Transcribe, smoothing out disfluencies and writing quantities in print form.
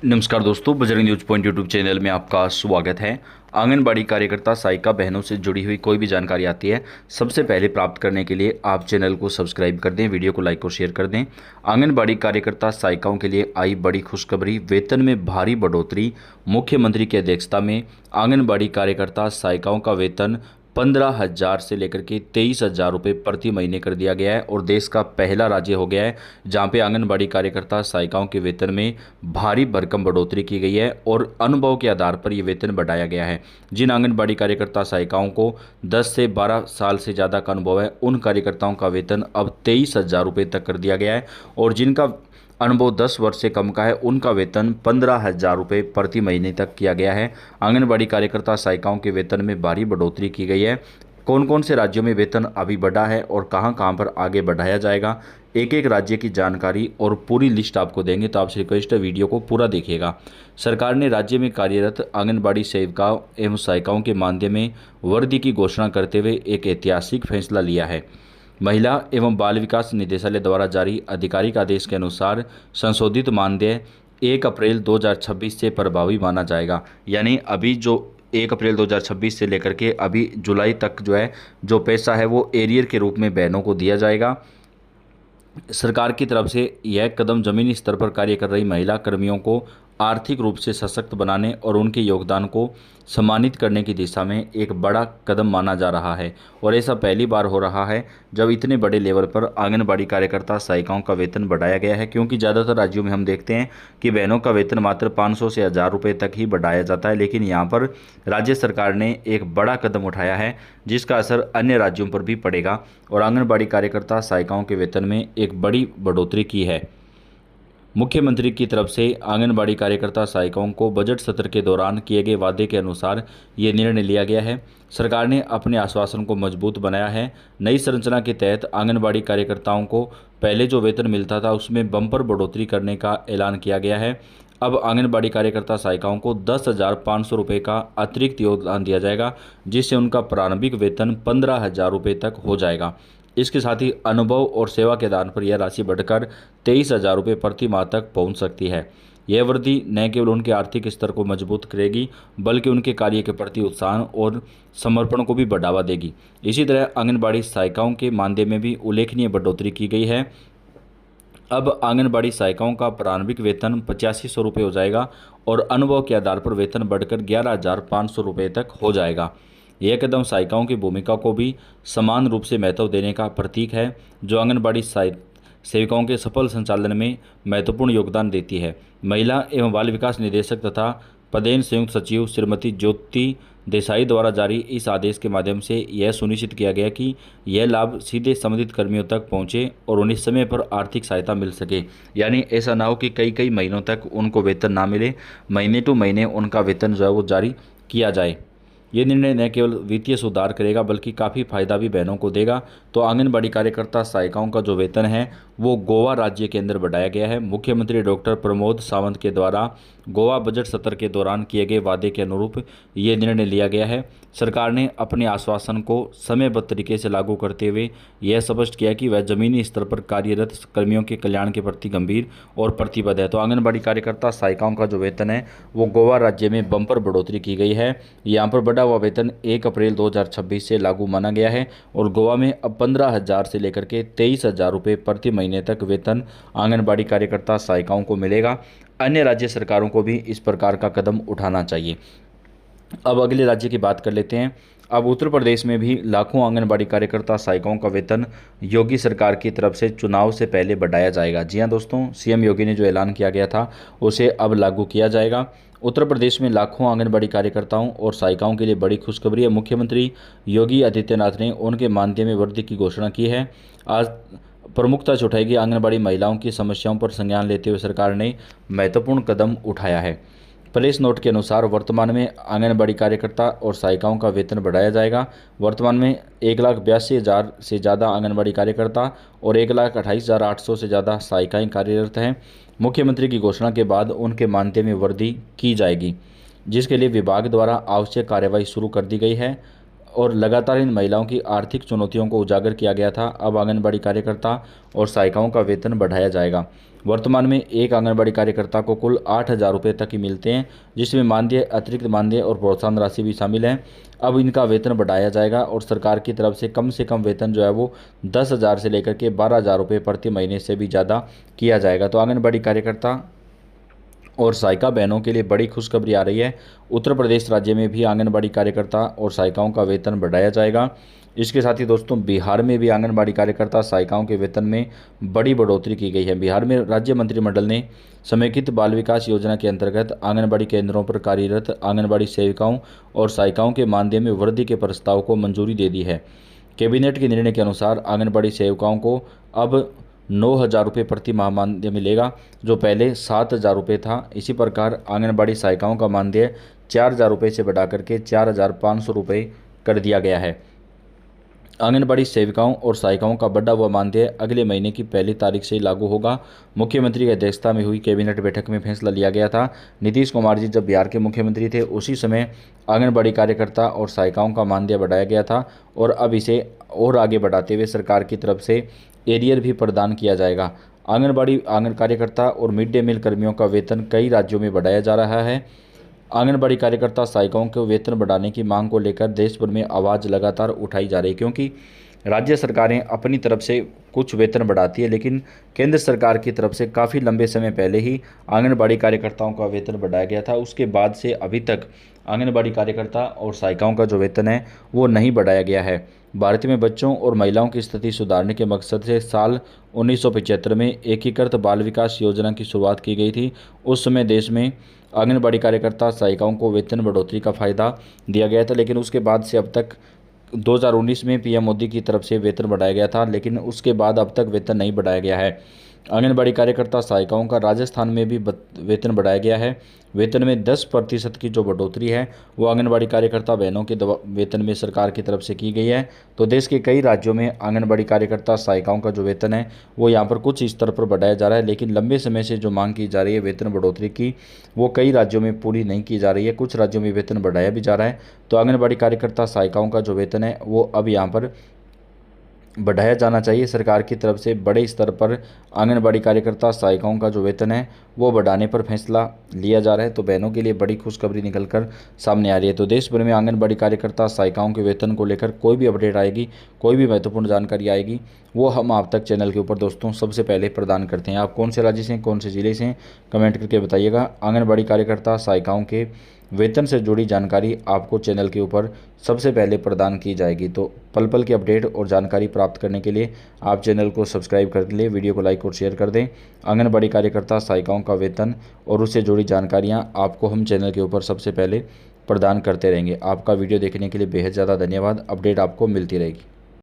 नमस्कार दोस्तों, Bajrang news point YouTube channel में आपका स्वागत है। आंगनबाड़ी कार्यकर्ता सहायिका बहनों से जुड़ी हुई कोई भी जानकारी आती है, सबसे पहले प्राप्त करने के लिए आप चैनल को सब्सक्राइब कर दें, वीडियो को लाइक और शेयर कर दें। आंगनबाड़ी कार्यकर्ता सहायिकाओं के लिए आई बड़ी खुशखबरी, वेतन में भारी बढ़ोतरी। मुख्यमंत्री की अध्यक्षता में आंगनबाड़ी कार्यकर्ता सहायिकाओं का वेतन 15,000 से लेकर के 23,000 रुपये प्रति महीने कर दिया गया है और देश का पहला राज्य हो गया है जहां पे आंगनबाड़ी कार्यकर्ता सहायिकाओं के वेतन में भारी भरकम बढ़ोतरी की गई है और अनुभव के आधार पर यह वेतन बढ़ाया गया है। जिन आंगनबाड़ी कार्यकर्ता सहायिकाओं को 10 से 12 साल से ज़्यादा का अनुभव है, उन कार्यकर्ताओं का वेतन अब 23,000 रुपये तक कर दिया गया है और जिनका अनुभव 10 वर्ष से कम का है, उनका वेतन 15,000 रुपये प्रति महीने तक किया गया है। आंगनबाड़ी कार्यकर्ता सहायिकाओं के वेतन में भारी बढ़ोतरी की गई है। कौन कौन से राज्यों में वेतन अभी बढ़ा है और कहां कहां पर आगे बढ़ाया जाएगा, एक एक राज्य की जानकारी और पूरी लिस्ट आपको देंगे, तो आपसे रिक्वेस्ट है वीडियो को पूरा देखिएगा। सरकार ने राज्य में कार्यरत आंगनबाड़ी सेविकाओं एवं सहायिकाओं के मानदेय में वृद्धि की घोषणा करते हुए एक ऐतिहासिक फैसला लिया है। महिला एवं बाल विकास निदेशालय द्वारा जारी आधिकारिक आदेश के अनुसार संशोधित मानदेय 1 अप्रैल 2026 से प्रभावी माना जाएगा। यानी अभी जो 1 अप्रैल 2026 से लेकर के अभी जुलाई तक जो पैसा है वो एरियर के रूप में बहनों को दिया जाएगा। सरकार की तरफ से यह कदम जमीनी स्तर पर कार्य कर रही महिला कर्मियों को आर्थिक रूप से सशक्त बनाने और उनके योगदान को सम्मानित करने की दिशा में एक बड़ा कदम माना जा रहा है और ऐसा पहली बार हो रहा है जब इतने बड़े लेवल पर आंगनबाड़ी कार्यकर्ता सहायिकाओं का वेतन बढ़ाया गया है। क्योंकि ज़्यादातर राज्यों में हम देखते हैं कि बहनों का वेतन मात्र 500 से 1,000 रुपये तक ही बढ़ाया जाता है, लेकिन यहाँ पर राज्य सरकार ने एक बड़ा कदम उठाया है जिसका असर अन्य राज्यों पर भी पड़ेगा और आंगनबाड़ी कार्यकर्ता सहायिकाओं के वेतन में एक बड़ी बढ़ोतरी की है। मुख्यमंत्री की तरफ से आंगनबाड़ी कार्यकर्ता सहायिकाओं को बजट सत्र के दौरान किए गए वादे के अनुसार ये निर्णय लिया गया है। सरकार ने अपने आश्वासन को मजबूत बनाया है। नई संरचना के तहत आंगनबाड़ी कार्यकर्ताओं को पहले जो वेतन मिलता था उसमें बम्पर बढ़ोतरी करने का ऐलान किया गया है। अब आंगनबाड़ी कार्यकर्ता सहायिकाओं को 10,500 रुपये का अतिरिक्त योगदान दिया जाएगा, जिससे उनका प्रारंभिक वेतन 15,000 रुपये तक हो जाएगा। इसके साथ ही अनुभव और सेवा के आधार पर यह राशि बढ़कर 23,000 रुपये प्रति माह तक पहुंच सकती है। यह वृद्धि न केवल उनके आर्थिक स्तर को मजबूत करेगी बल्कि उनके कार्य के प्रति उत्साह और समर्पण को भी बढ़ावा देगी। इसी तरह आंगनबाड़ी सहायिकाओं के मानदेय में भी उल्लेखनीय बढ़ोतरी की गई है। अब आंगनबाड़ी सहायिकाओं का प्रारंभिक वेतन 8500 रुपये हो जाएगा और अनुभव के आधार पर वेतन बढ़कर 11,500 रुपये तक हो जाएगा। यह कदम सहायिकाओं की भूमिका को भी समान रूप से महत्व देने का प्रतीक है, जो आंगनबाड़ी सेविकाओं के सफल संचालन में महत्वपूर्ण योगदान देती है। महिला एवं बाल विकास निदेशक तथा पदेन संयुक्त सचिव श्रीमती ज्योति देसाई द्वारा जारी इस आदेश के माध्यम से यह सुनिश्चित किया गया कि यह लाभ सीधे संबंधित कर्मियों तक पहुंचे और उन्हें समय पर आर्थिक सहायता मिल सके। यानी ऐसा ना हो कि कई कई महीनों तक उनको वेतन ना मिले, महीने टू महीने उनका वेतन जो है वो जारी किया जाए। ये निर्णय न केवल वित्तीय सुधार करेगा बल्कि काफ़ी फायदा भी बहनों को देगा। तो आंगनबाड़ी कार्यकर्ता सहायिकाओं का जो वेतन है वो गोवा राज्य के अंदर बढ़ाया गया है। मुख्यमंत्री डॉक्टर प्रमोद सावंत के द्वारा गोवा बजट सत्र के दौरान किए गए वादे के अनुरूप ये निर्णय लिया गया है। सरकार ने अपने आश्वासन को समयबद्ध तरीके से लागू करते हुए यह स्पष्ट किया कि वह जमीनी स्तर पर कार्यरत कर्मियों के कल्याण के प्रति गंभीर और प्रतिबद्ध है। तो आंगनबाड़ी कार्यकर्ता सहायिकाओं का जो वेतन है वो गोवा राज्य में बम्पर बढ़ोतरी की गई है। यहाँ पर बढ़ा हुआ वेतन 1 अप्रैल 2026 से लागू माना गया है और गोवा में अब 15,000 से लेकर के 23,000 रुपये प्रति महीने तक वेतन आंगनबाड़ी कार्यकर्ता सहायिकाओं को मिलेगा। अन्य राज्य सरकारों को भी इस प्रकार का कदम उठाना चाहिए। अब अगले राज्य की बात कर लेते हैं। अब उत्तर प्रदेश में भी लाखों आंगनबाड़ी कार्यकर्ता सहायिकाओं का वेतन योगी सरकार की तरफ से चुनाव से पहले बढ़ाया जाएगा। जी हां दोस्तों, सीएम योगी ने जो ऐलान किया गया था उसे अब लागू किया जाएगा। उत्तर प्रदेश में लाखों आंगनबाड़ी कार्यकर्ताओं और सहायिकाओं के लिए बड़ी खुशखबरी है। मुख्यमंत्री योगी आदित्यनाथ ने उनके मानदेय में वृद्धि की घोषणा की है। आज प्रमुखता से उठाई गई आंगनबाड़ी महिलाओं की समस्याओं पर संज्ञान लेते हुए सरकार ने महत्वपूर्ण कदम उठाया है। प्रेस नोट के अनुसार वर्तमान में आंगनबाड़ी कार्यकर्ता और सहायिकाओं का वेतन बढ़ाया जाएगा। वर्तमान में 1,82,000 से ज़्यादा आंगनबाड़ी कार्यकर्ता और 1,28,800 से ज़्यादा सहायिकाएँ कार्यरत हैं। मुख्यमंत्री की घोषणा के बाद उनके मानदेय में वृद्धि की जाएगी, जिसके लिए विभाग द्वारा आवश्यक कार्रवाई शुरू कर दी गई है और लगातार इन महिलाओं की आर्थिक चुनौतियों को उजागर किया गया था। अब आंगनबाड़ी कार्यकर्ता और सहायिकाओं का वेतन बढ़ाया जाएगा। वर्तमान में एक आंगनबाड़ी कार्यकर्ता को कुल 8,000 रुपये तक ही मिलते हैं, जिसमें मानदेय, अतिरिक्त मानदेय और प्रोत्साहन राशि भी शामिल है। अब इनका वेतन बढ़ाया जाएगा और सरकार की तरफ से कम वेतन जो है वो 10,000 से लेकर के 12,000 रुपये प्रति महीने से भी ज़्यादा किया जाएगा। तो आंगनबाड़ी कार्यकर्ता और सहायिका बहनों के लिए बड़ी खुशखबरी आ रही है। उत्तर प्रदेश राज्य में भी आंगनबाड़ी कार्यकर्ता और सहायिकाओं का वेतन बढ़ाया जाएगा। इसके साथ ही दोस्तों बिहार में भी आंगनबाड़ी कार्यकर्ता सहायिकाओं के वेतन में बड़ी बढ़ोतरी की गई है। बिहार में राज्य मंत्रिमंडल ने समेकित बाल विकास योजना के अंतर्गत आंगनबाड़ी केंद्रों पर कार्यरत आंगनबाड़ी सेविकाओं और सहायिकाओं के मानदेय में वृद्धि के प्रस्ताव को मंजूरी दे दी है। कैबिनेट के निर्णय के अनुसार आंगनबाड़ी सेविकाओं को अब 9,000 रुपये प्रति माह मानदेय मिलेगा, जो पहले 7,000 रुपये था। इसी प्रकार आंगनबाड़ी सहायिकाओं का मानदेय 4,000 रुपये से बढ़ाकर के 4,500 रुपये कर दिया गया है। आंगनबाड़ी सेविकाओं और सहायिकाओं का बढ़ा हुआ मानदेय अगले महीने की 1 तारीख से लागू होगा। मुख्यमंत्री की अध्यक्षता में हुई कैबिनेट बैठक में फैसला लिया गया था। नीतीश कुमार जी जब बिहार के मुख्यमंत्री थे, उसी समय आंगनबाड़ी कार्यकर्ता और सहायिकाओं का मानदेय बढ़ाया गया था और अब इसे और आगे बढ़ाते हुए सरकार की तरफ से एरियर भी प्रदान किया जाएगा। आंगन कार्यकर्ता और मिड डे मील कर्मियों का वेतन कई राज्यों में बढ़ाया जा रहा है। आंगनबाड़ी कार्यकर्ता सहायिकाओं के वेतन बढ़ाने की मांग को लेकर देश भर में आवाज़ लगातार उठाई जा रही है, क्योंकि राज्य सरकारें अपनी तरफ से कुछ वेतन बढ़ाती है, लेकिन केंद्र सरकार की तरफ से काफ़ी लंबे समय पहले ही आंगनबाड़ी कार्यकर्ताओं का वेतन बढ़ाया गया था। उसके बाद से अभी तक आंगनबाड़ी कार्यकर्ता और सहायिकाओं का जो वेतन है वो नहीं बढ़ाया गया है। भारत में बच्चों और महिलाओं की स्थिति सुधारने के मकसद से साल 1975 में एकीकृत बाल विकास योजना की शुरुआत की गई थी। उस समय देश में आंगनबाड़ी कार्यकर्ता सहायिकाओं को वेतन बढ़ोतरी का फ़ायदा दिया गया था, लेकिन उसके बाद से अब तक 2019 में पीएम मोदी की तरफ से वेतन बढ़ाया गया था, लेकिन उसके बाद अब तक वेतन नहीं बढ़ाया गया है। आंगनबाड़ी कार्यकर्ता सहायिकाओं का राजस्थान में भी वेतन बढ़ाया गया है। वेतन में 10% की जो बढ़ोतरी है वो आंगनबाड़ी कार्यकर्ता बहनों के वेतन में सरकार की तरफ से की गई है। तो देश के कई राज्यों में आंगनबाड़ी कार्यकर्ता सहायिकाओं का जो वेतन है वो यहाँ पर कुछ स्तर पर बढ़ाया जा रहा है, लेकिन लंबे समय से जो मांग की जा रही है वेतन बढ़ोतरी की, वो कई राज्यों में पूरी नहीं की जा रही है। कुछ राज्यों में वेतन बढ़ाया भी जा रहा है। तो आंगनबाड़ी कार्यकर्ता सहायिकाओं का जो वेतन है वो अब यहाँ पर बढ़ाया जाना चाहिए। सरकार की तरफ से बड़े स्तर पर आंगनबाड़ी कार्यकर्ता सहायिकाओं का जो वेतन है वो बढ़ाने पर फैसला लिया जा रहा है। तो बहनों के लिए बड़ी खुशखबरी निकलकर सामने आ रही है। तो देश भर में आंगनबाड़ी कार्यकर्ता सहायिकाओं के वेतन को लेकर कोई भी अपडेट आएगी, कोई भी महत्वपूर्ण जानकारी आएगी, वो हम आप तक चैनल के ऊपर दोस्तों सबसे पहले प्रदान करते हैं। आप कौन से राज्य से, कौन से ज़िले से, कमेंट करके बताइएगा। आंगनबाड़ी कार्यकर्ता सहायिकाओं के वेतन से जुड़ी जानकारी आपको चैनल के ऊपर सबसे पहले प्रदान की जाएगी। तो पल पल की अपडेट और जानकारी प्राप्त करने के लिए आप चैनल को सब्सक्राइब कर लें, वीडियो को लाइक और शेयर कर दें। आंगनबाड़ी कार्यकर्ता सहायिकाओं का वेतन और उससे जुड़ी जानकारियां आपको हम चैनल के ऊपर सबसे पहले प्रदान करते रहेंगे। आपका वीडियो देखने के लिए बेहद ज़्यादा धन्यवाद। अपडेट आपको मिलती रहेगी।